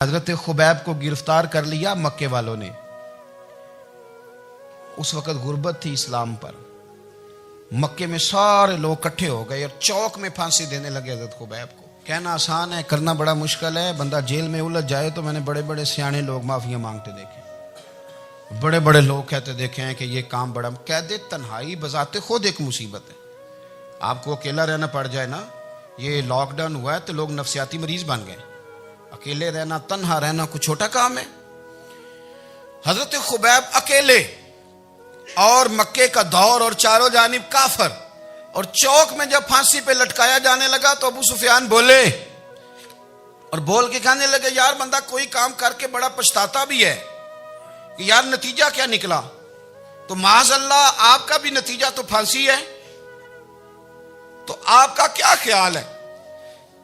हजरत Khubaib को गिरफ्तार कर लिया मक्के वालों ने। उस वक़्त गुर्बत थी इस्लाम पर। मक्के में सारे लोग इकट्ठे हो गए और चौक में फांसी देने लगे हजरत खुबैब को। कहना आसान है, करना बड़ा मुश्किल है। बंदा जेल में उलझ जाए तो मैंने बड़े बड़े सियाने लोग माफिया मांगते देखे, बड़े बड़े लोग कहते देखे हैं कि ये काम बड़ा। कैद तन्हाई बजाते खुद एक मुसीबत है। आपको अकेला रहना पड़ जाए ना, ये लॉकडाउन हुआ है तो लोग नफसियाती मरीज बन गए। अकेले रहना, तन्हा रहना कुछ छोटा काम है। हजरत खुबैब अकेले और मक्के का दौर और चारों जानिब काफर, और चौक में जब फांसी पे लटकाया जाने लगा तो अबू सुफियान बोले और बोल के कहने लगे, यार बंदा कोई काम करके बड़ा पछताता भी है कि यार नतीजा क्या निकला। तो माज़अल्लाह आपका भी नतीजा तो फांसी है, तो आपका क्या ख्याल है।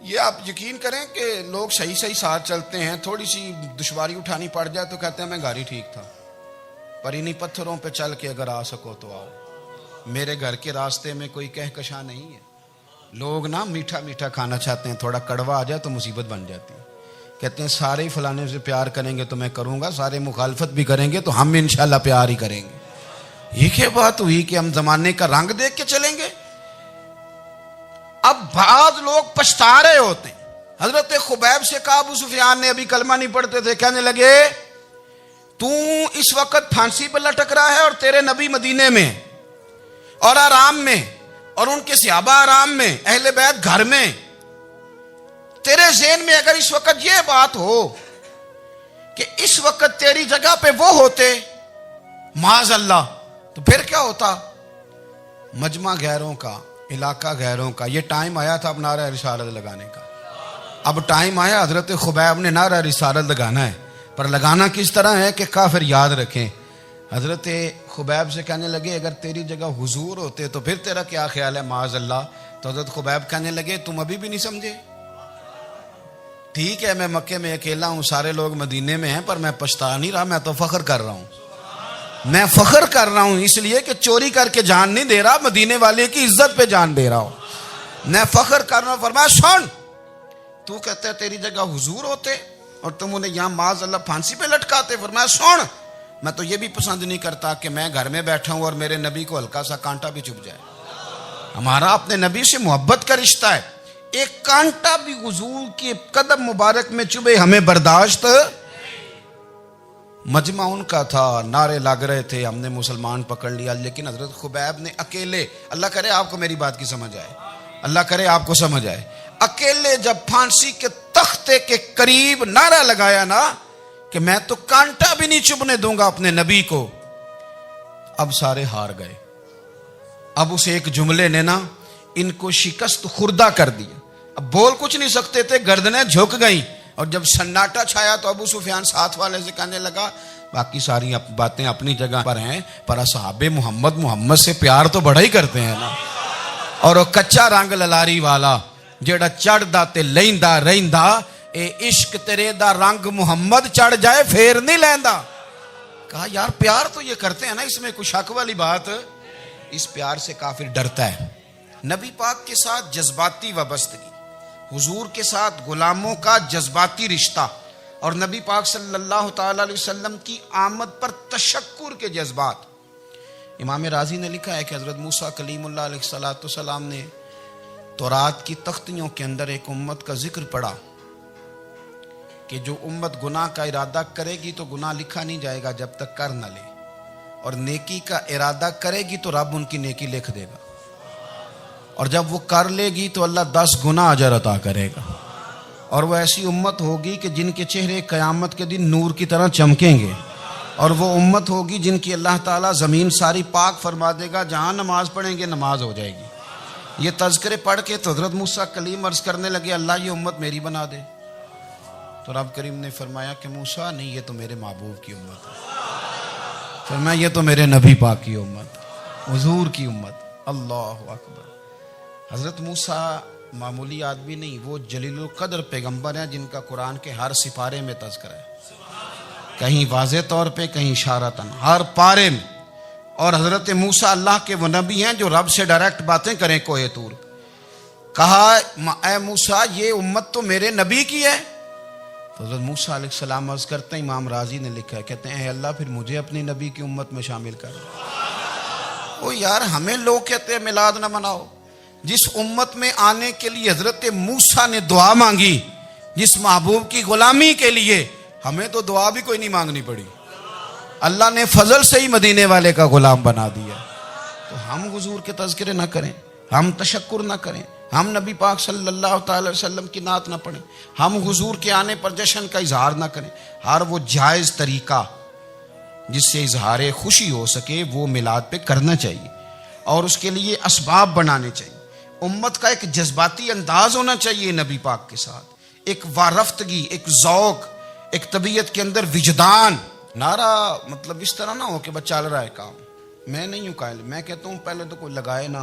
ये आप यकीन करें कि लोग सही सही साथ चलते हैं, थोड़ी सी दुश्वारी उठानी पड़ जाए तो कहते हैं मैं गाड़ी ठीक था, पर इन्हीं पत्थरों पे चल के अगर आ सको तो आओ। मेरे घर के रास्ते में कोई कहकशा नहीं है। लोग ना मीठा मीठा खाना चाहते हैं, थोड़ा कड़वा आ जाए तो मुसीबत बन जाती है। कहते हैं सारे फलाने से प्यार करेंगे तो मैं करूंगा, सारे मुखालफत भी करेंगे तो हम इंशाल्लाह प्यार ही करेंगे। ये क्या बात हुई कि हम जमाने का रंग देख के चलेंगे। अब बाद लोग पछता रहे होते हैं। हजरत खुबैब से कहा, अबू सुफियान ने अभी कलमा नहीं पढ़ते थे, कहने लगे तू इस वक्त फांसी पर लटक रहा है और तेरे नबी मदीने में और आराम में, और उनके सहाबा आराम में, अहले बैत घर में। तेरे ज़हन में अगर इस वक्त यह बात हो कि इस वक्त तेरी जगह पे वो होते माज़अल्लाह, तो फिर क्या होता। मजमा गैरों का, इलाका गैरों का। ये टाइम आया था अब नारा रिसालत लगाने का। अब टाइम आया हजरत खुबैब ने नारा रिसालत लगाना है, पर लगाना किस तरह है कि काफिर याद रखें। हजरत खुबैब से कहने लगे अगर तेरी जगह हुजूर होते तो फिर तेरा क्या ख्याल है माज़अल्लाह। तो हजरत खुबैब कहने लगे तुम अभी भी नहीं समझे। ठीक है, मैं मक्के में अकेला हूं, सारे लोग मदीने में हैं, पर मैं पछता नहीं रहा, मैं तो फख्र कर रहा हूं। मैं फख्र कर रहा हूं इसलिए कि चोरी करके जान नहीं दे रहा, मदीने वाले की इज्जत पे जान दे रहा हूं। मैं फख्र कर रहा हूं। फरमाया सुन, तू कहता है तेरी जगह हुजूर होते और तुम उन्हें यहां माज़अल्लाह फांसी पे लटकाते। फरमाया सुन, मैं तो ये भी पसंद नहीं करता कि मैं घर में बैठा हूं और मेरे नबी को हल्का सा कांटा भी चुभ जाए। हमारा अपने नबी से मोहब्बत का रिश्ता है। एक कांटा भी हुजूर के कदम मुबारक में चुभे हमें बर्दाश्त। मजमा उनका था, नारे लग रहे थे, हमने मुसलमान पकड़ लिया। लेकिन हजरत खुबैब ने अकेले, अल्लाह करे आपको मेरी बात की समझ आए, अल्लाह करे आपको समझ आए, अकेले जब फांसी के तख्ते के करीब नारा लगाया ना कि मैं तो कांटा भी नहीं चुभने दूंगा अपने नबी को, अब सारे हार गए। अब उस एक जुमले ने ना इनको शिकस्त खुर्दा कर दिया। अब बोल कुछ नहीं सकते थे, गर्दनें झुक गई। और जब सन्नाटा छाया तो अबू सुफियान साथ वाले से कहने लगा बाकी सारी बातें अपनी जगह पर हैं, पर असहाबे मोहम्मद से प्यार तो बड़ा ही करते हैं ना। और वो कच्चा रंग ललारी वाला जेड़ा चढ़दा ते लैंदा रहिंदा, ए इश्क तेरे दा रंग मुहम्मद चढ़ जाए फेर नहीं लैंदा। कहा यार प्यार तो ये करते हैं ना, इसमें कुछ शक वाली बात। इस प्यार से काफिर डरता है। नबी पाक के साथ जज्बाती वाबस्तगी, हुजूर के साथ गुलामों का जज्बाती रिश्ता, और नबी पाक सल्लल्लाहु ताला अलैहि वसल्लम की आमद पर तशक्कुर के जज्बात। इमाम राजी ने लिखा है कि हजरत मूसा कलीमुल्लाह अलैहिस्सलाम ने तौरात की तख्तियों के अंदर एक उम्मत का जिक्र पढ़ा कि जो उम्मत गुनाह का इरादा करेगी तो गुनाह लिखा नहीं जाएगा जब तक कर न ले, और नेकी का इरादा करेगी तो रब उनकी नेकी लिख देगा, और जब वो कर लेगी तो अल्लाह 10 गुना अजर अता करेगा। और वो ऐसी उम्मत होगी कि जिनके चेहरे क़यामत के दिन नूर की तरह चमकेंगे, और वो उम्मत होगी जिनकी अल्लाह ताला ज़मीन सारी पाक फरमा देगा, जहाँ नमाज पढ़ेंगे नमाज हो जाएगी। ये तज़किरे पढ़ के तो हज़रत मूसा कलीम अर्ज़ करने लगे अल्लाह ये उम्मत मेरी बना दे। तो रब करीम ने फरमाया कि मूसा नहीं, ये तो मेरे महबूब की उम्मत है। फरमाया ये तो मेरे नबी पाक की उम्मत, हुजूर की उम्मत। अल्लाह अकबर। हज़रत मूसा मामूली आदमी नहीं, वो जलीलुल कदर पैगंबर हैं जिनका कुरान के हर सिपारे में तज़किरा है, कहीं वाज़े तौर पे, कहीं इशारतन, हर पारे में। और हज़रत मूसा अल्लाह के वो नबी हैं जो रब से डायरेक्ट बातें करें कोहे तूर। कहा ए मूसा ये उम्मत तो मेरे नबी की है, तो हज़रत मूसा अलैहिस्सलाम अर्ज़ करते हैं, इमाम राजी ने लिखा है, कहते हैं अल्लाह फिर मुझे अपनी नबी की उम्मत में शामिल कर। ओ यार, हमें लोग कहते हैं मिलाद ना मनाओ। जिस उम्मत में आने के लिए हज़रत मूसा ने दुआ मांगी, जिस महबूब की गुलामी के लिए, हमें तो दुआ भी कोई नहीं मांगनी पड़ी। अल्लाह ने फजल से ही मदीने वाले का गुलाम बना दिया। तो हम हुजूर के तज़किरे ना करें, हम तशक्कुर ना करें, हम नबी पाक सल्लल्लाहु अलैहि वसल्लम की नात ना पढ़ें, हम हुजूर के आने पर जश्न का इजहार ना करें। हर वो जायज़ तरीका जिससे इजहार खुशी हो सके वो मिलाद पे करना चाहिए और उसके लिए असबाब बनाने चाहिए। उम्मत का एक जज्बाती अंदाज होना चाहिए नबी पाक के साथ, एक वारफ्तगी, एक ज़ौक़, एक तबीयत के अंदर विजदान। नारा मतलब इस तरह ना हो कि बस चल रहा है काम, मैं नहीं हूँ कायल। मैं कहता हूँ पहले तो कोई लगाए ना,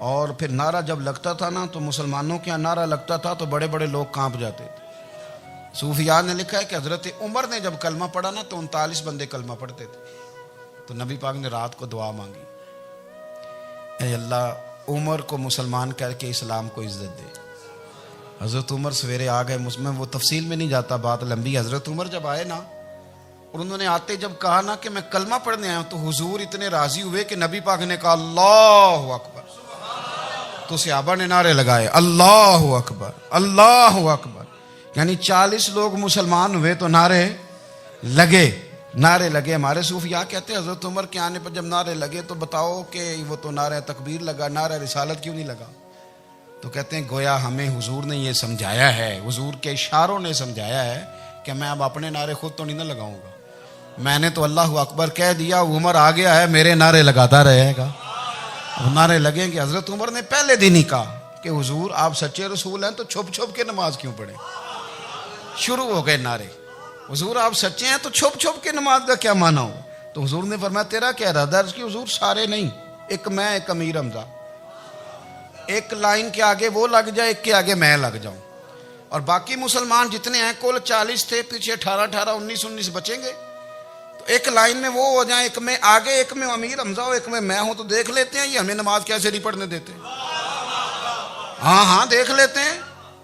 और फिर नारा जब लगता था ना तो मुसलमानों के यहाँ नारा लगता था तो बड़े बड़े लोग कांप जाते थे। सूफिया ने लिखा है कि हज़रत उमर ने जब कलमा पढ़ा ना तो 39 बंदे कलमा पढ़ते थे। तो नबी पाक ने रात को दुआ मांगी, ऐ अल्लाह उमर को मुसलमान करके इस्लाम को इज्जत दे। हज़रत उमर सवेरे आ गए, मुझमें वो तफसील में नहीं जाता, बात लंबी। हज़रत उमर जब आए ना और उन्होंने आते जब कहा ना कि मैं कलमा पढ़ने आया हूं, तो हुजूर इतने राजी हुए कि नबी पाक ने कहा अल्लाहु अकबर। तो सहाबा ने नारे लगाए अल्लाहु अकबर, अल्लाहु अकबर। यानी 40 लोग मुसलमान हुए तो नारे लगे, नारे लगे। हमारे सूफिया कहते हैं हज़रत उमर के आने पर जब नारे लगे तो बताओ कि वो तो नारे तकबीर लगा, नारे रिसालत क्यों नहीं लगा? तो कहते हैं गोया हमें हुजूर ने ये समझाया है, हुजूर के इशारों ने समझाया है कि मैं अब अपने नारे खुद तो नहीं ना लगाऊंगा, मैंने तो अल्लाहु अकबर कह दिया, उमर आ गया है, मेरे नारे लगाता रहेगा। अब नारे लगेंगे। हज़रत उमर ने पहले दिन ही कहा कि हुजूर आप सच्चे रसूल हैं तो छुप छुप के नमाज क्यों पढ़े? शुरू हो गए नारे, हुजूर आप सच्चे हैं तो छुप छुप के नमाज का क्या माना हो? तो हुजूर ने फरमाया तेरा क्या इरादा? कि हुजूर सारे नहीं, एक मैं, एक अमीर हमजा, एक लाइन के आगे वो लग जाए, एक के आगे मैं लग जाऊं, और बाकी मुसलमान जितने हैं कुल 40 थे, पीछे 18 19 बचेंगे, तो एक लाइन में वो हो जाए, एक में आगे, एक में अमीर हमजा हो, एक में मैं हूं। तो देख लेते हैं ये हमें नमाज कैसे नहीं पढ़ने देते। हाँ हाँ देख लेते हैं,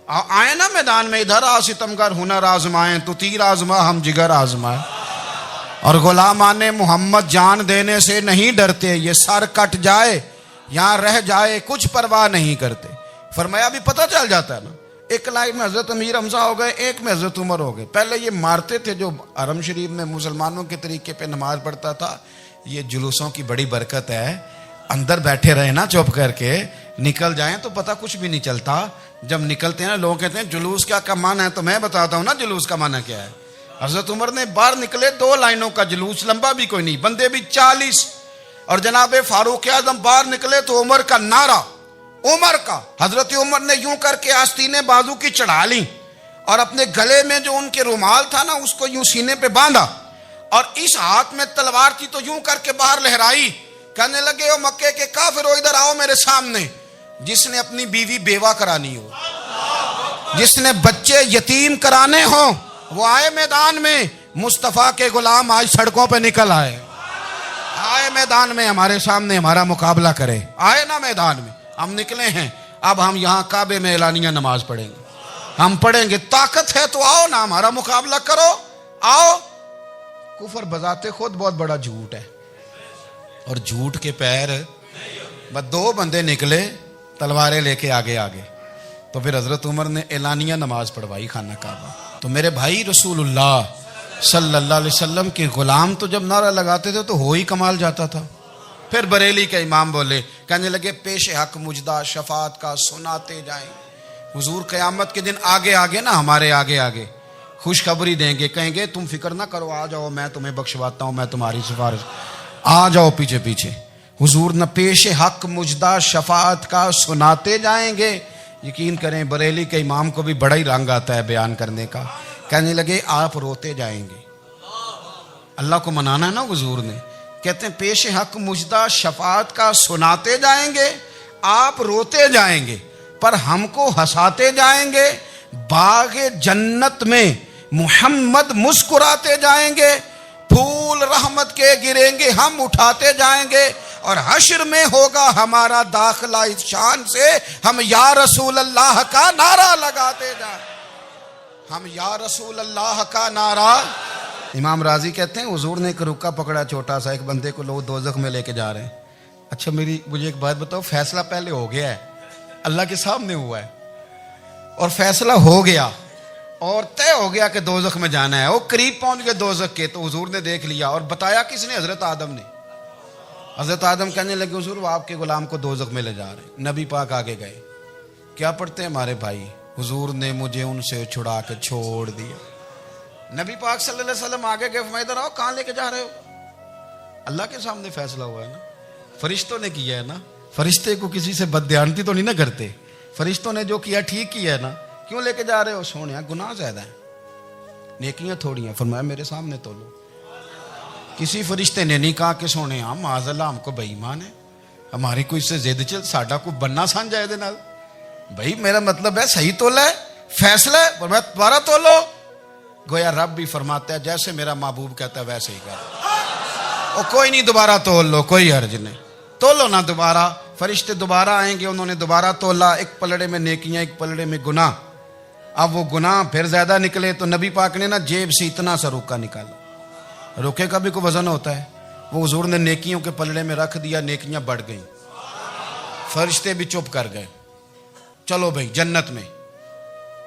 आए ना मैदान में, इधर आ सितमगर हुनर आजमाए, तो तीर आजमा हम जिगर आजमाए, और गुलामाने मोहम्मद जान देने से नहीं डरते, ये सर कट जाए यहां रह जाए कुछ परवाह नहीं करते। फरमाया भी पता चल जाता है ना, एक लाइन में हज़रत अमीर हमजा हो गए, एक में हज़रत उमर हो गए। पहले ये मारते थे जो हरम शरीफ में मुसलमानों के तरीके पे नमाज पढ़ता था, ये जुलूसों की बड़ी बरकत है, अंदर बैठे रहे ना चुप करके, निकल जाएं तो पता कुछ भी नहीं चलता। जब निकलते हैं ना लोग कहते हैं जुलूस क्या माना है, तो मैं बताता हूँ ना जुलूस का माना क्या है। हज़रत उमर ने बाहर निकले, 2 लाइनों का जुलूस, लंबा भी कोई नहीं, बंदे भी 40, और जनाब फारूक आजम बाहर निकले तो उमर का नारा, उमर का। हजरत उमर ने यूं करके आस्तीनें बाजू की चढ़ा ली और अपने गले में जो उनके रुमाल था ना उसको यूं सीने पे बांधा, और इस हाथ में तलवार थी तो यूं करके बाहर लहराई, कहने लगे ओ मक्के के काफिरो इधर आओ मेरे सामने। जिसने अपनी बीवी बेवा करानी हो, जिसने बच्चे यतीम कराने हो, वो आए मैदान में। मुस्तफा के गुलाम आज सड़कों पे निकल आए मैदान में, हमारे सामने हमारा मुकाबला करे। आए ना मैदान में, हम निकले हैं। अब हम यहाँ काबे में एलानिया नमाज पढ़ेंगे, हम पढ़ेंगे। ताकत है तो आओ ना, हमारा मुकाबला करो, आओ। कुफर बजाते खुद बहुत बड़ा झूठ है, और झूठ के पैर बस 2 बंदे निकले तलवारें लेके आगे आगे। तो फिर हजरत उमर ने एलानिया नमाज पढ़वाई खाना काबा। तो मेरे भाई रसूलुल्लाह सल्लल्लाहु अलैहि वसल्लम के गुलाम तो जब नारा लगाते थे तो हो ही कमाल जाता था। फिर बरेली के इमाम बोले, कहने लगे पेश हक मुजदा शफात का सुनाते जाएं। हुजूर क़यामत के दिन आगे आगे ना, हमारे आगे आगे खुशखबरी देंगे, कहेंगे तुम फिक्र ना करो, आ जाओ मैं तुम्हें बख्शवाता हूं, मैं तुम्हारी सिफारिश, आ जाओ पीछे पीछे। हुजूर न पेश हक मुजदा शफात का सुनाते जाएंगे। यकीन करें बरेली के इमाम को भी बड़ा ही रंग आता है बयान करने का। कहने लगे आप रोते जाएंगे, अल्लाह को मनाना है ना हुजूर ने। कहते हैं पेश हक मुजदा शफात का सुनाते जाएंगे, आप रोते जाएंगे, पर हमको हंसाते जाएंगे। बागे जन्नत में मुहम्मद मुस्कुराते जाएंगे, फूल रहमत के गिरेंगे, हम उठाते जाएंगे, और हश्र में होगा हमारा दाखिला इस शान से, हम या रसूल अल्लाह का नारा लगाते जाएं। हम या रसूल अल्लाह का नारा। इमाम राजी कहते हैं हुजूर ने एक रुक्का पकड़ा छोटा सा, एक बंदे को लोग दोजख में लेके जा रहे हैं। अच्छा मुझे एक बात बताओ, फैसला पहले हो गया है, अल्लाह के सामने हुआ है और फैसला हो गया और तय हो गया कि दोजख में जाना है। वो करीब पहुंच गए दोजख के, तो हुजूर ने देख लिया। और बताया किसने? हजरत आदम ने। हजरत आदम कहने लगे हुजूर वो आपके गुलाम को दोजख में ले जा रहे हैं। नबी पाक आगे गए, क्या पढ़ते हैं हमारे भाई, हुजूर ने मुझे उनसे छुड़ा के छोड़ दिया। नबी पाक सल्लल्लाहु अलैहि वसल्लम आगे गए, फरमाया इधर आओ, कहां लेके जा रहे हो? अल्लाह के सामने फैसला हुआ है ना, फरिश्तों ने किया है ना। फरिश्ते को किसी से बदध्यानती तो नहीं ना करते, फरिश्तों ने जो किया ठीक किया है ना। क्यों लेके जा रहे हो? सोने गुनाह ज्यादा है, नेकियां थोड़ी हैं। फरमाया मेरे सामने तोलो। किसी फरिश्ते ने नहीं कहा कि सोने माज़अल्लाह हमको बेईमान है, हमारी कोई इससे जिद चल साडा को बनना सान जाए दे नाल। भाई मेरा मतलब है सही तोला है, फैसला है, पर मैं दोबारा तोलो। गोया रब भी फरमाता है जैसे मेरा महबूब कहता है वैसे ही कर। और कोई नहीं, दोबारा तोल लो, कोई हर्ज नहीं, तोलो ना दोबारा। फरिश्ते दोबारा आएंगे, उन्होंने दोबारा तोला, एक पलड़े में नेकियां एक पलड़े में गुनाह। अब वो गुनाह फिर ज्यादा निकले तो नबी पाक ने ना जेब से इतना सा रुका निकाला। रुके का भी कोई वजन होता है, वो हुजूर ने नेकियों के पलड़े में रख दिया, नेकियां बढ़ गई, फरिश्ते भी चुप कर गए। चलो भाई जन्नत में।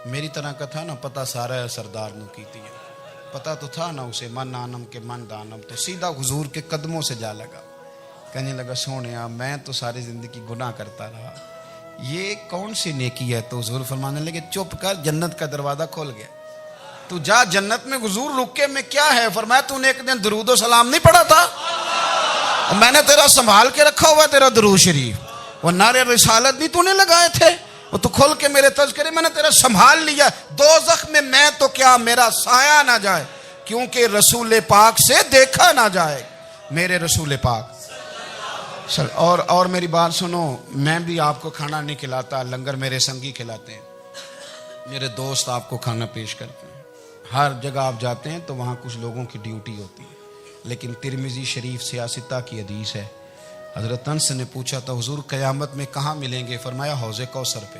मेरी तरह का था ना पता सारा है सरदार ने की थी, पता तो था ना उसे, मन आनम के मन दानम। तो सीधा हुजूर के कदमों से जा लगा, कहने लगा सोने मैं तो सारी जिंदगी गुनाह करता रहा, ये कौन सी नेकी है? तो हुजूर फरमाने लगे चुप कर, जन्नत का दरवाजा खोल गया, तू जा जन्नत में। हुजूर रुके में क्या है? फरमाया तूने एक दिन दरूद और सलाम नहीं पढ़ा था, और मैंने तेरा संभाल के रखा हुआ तेरा दरूद शरीफ, वो नारे रिसालत नहीं तूने लगाए थे, वो तू खोल के मेरे तज़किरे मैंने तेरा संभाल लिया। दोज़ख में मैं तो क्या मेरा साया ना जाए, क्योंकि रसूल पाक से देखा ना जाए, मेरे रसूल पाक। और मेरी बात सुनो, मैं भी आपको खाना नहीं खिलाता, लंगर मेरे संगी खिलाते हैं, मेरे दोस्त आपको खाना पेश करते हैं। हर जगह आप जाते हैं तो वहाँ कुछ लोगों की ड्यूटी होती है, लेकिन तिरमिजी शरीफ सियासता की हदीस है। हजरत अनस ने पूछा था हुजूर क़यामत में कहाँ मिलेंगे? फरमाया हौज़े कौसर पे।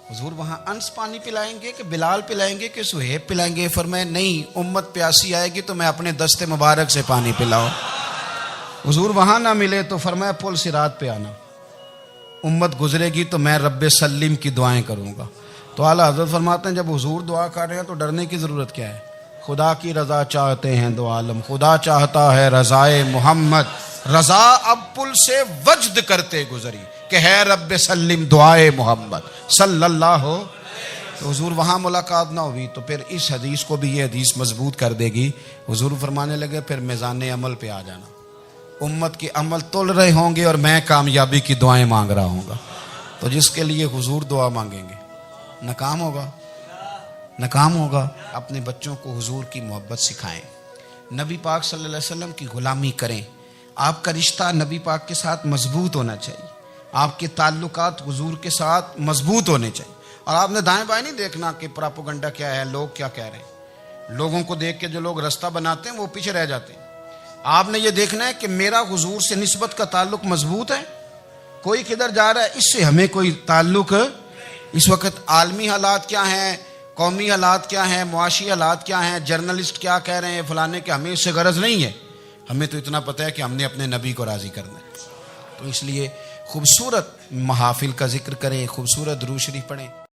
हुजूर वहाँ अंस पानी पिलाएंगे कि बिलाल पिलाएंगे कि सुहेब पिलाएंगे? फरमाया नहीं, उम्मत प्यासी आएगी तो मैं अपने दस्ते मुबारक से पानी पिलाऊं। हुजूर वहाँ ना मिले तो फरमाया पुल सिरात पे आना, उम्मत गुजरेगी तो मैं रब्बे सल्लिम की दुआएं करूँगा। तो आला हज़रत फरमाते हैं जब हुजूर दुआ कर रहे हैं तो डरने की ज़रूरत क्या है? खुदा की रज़ा चाहते हैं दो आलम, खुदा चाहता है रज़ाए मोहम्मद, रज़ा अब पुल से वज्द करते गुजरी कि है रब्बे सल्लिम दुआए मोहम्मद सल्लल्लाहु। तो हुजूर वहाँ मुलाकात ना हुई तो फिर इस हदीस को भी ये हदीस मजबूत कर देगी। हुजूर फरमाने लगे फिर मिज़ान अमल पे आ जाना, उम्मत के अमल तोल रहे होंगे और मैं कामयाबी की दुआएं मांग रहा हूँगा। तो जिसके लिए हुजूर दुआ मांगेंगे नाकाम होगा, नाकाम होगा। अपने बच्चों को हुजूर की मोहब्बत सिखाएं, नबी पाक सल्लल्लाहु अलैहि वसल्लम की गुलामी करें। आपका रिश्ता नबी पाक के साथ मजबूत होना चाहिए, आपके ताल्लुकात हुजूर के साथ मजबूत होने चाहिए। और आपने दाएं बाएं नहीं देखना कि प्रोपेगेंडा क्या है, लोग क्या कह रहे हैं। लोगों को देख के जो लोग रास्ता बनाते हैं वो पीछे रह जाते हैं। आपने ये देखना है कि मेरा हुजूर से निस्बत का ताल्लुक मजबूत है, कोई किधर जा रहा है इससे हमें कोई ताल्लुक। इस वक्त आलमी हालात क्या हैं, कौमी हालात क्या हैं, मुआशी हालात क्या हैं, जर्नलिस्ट क्या कह रहे हैं फलाने के, हमें इससे गरज नहीं है। हमें तो इतना पता है कि हमने अपने नबी को राज़ी करना है। तो इसलिए खूबसूरत महाफिल का जिक्र करें, खूबसूरत दुरूद शरीफ पढ़ें।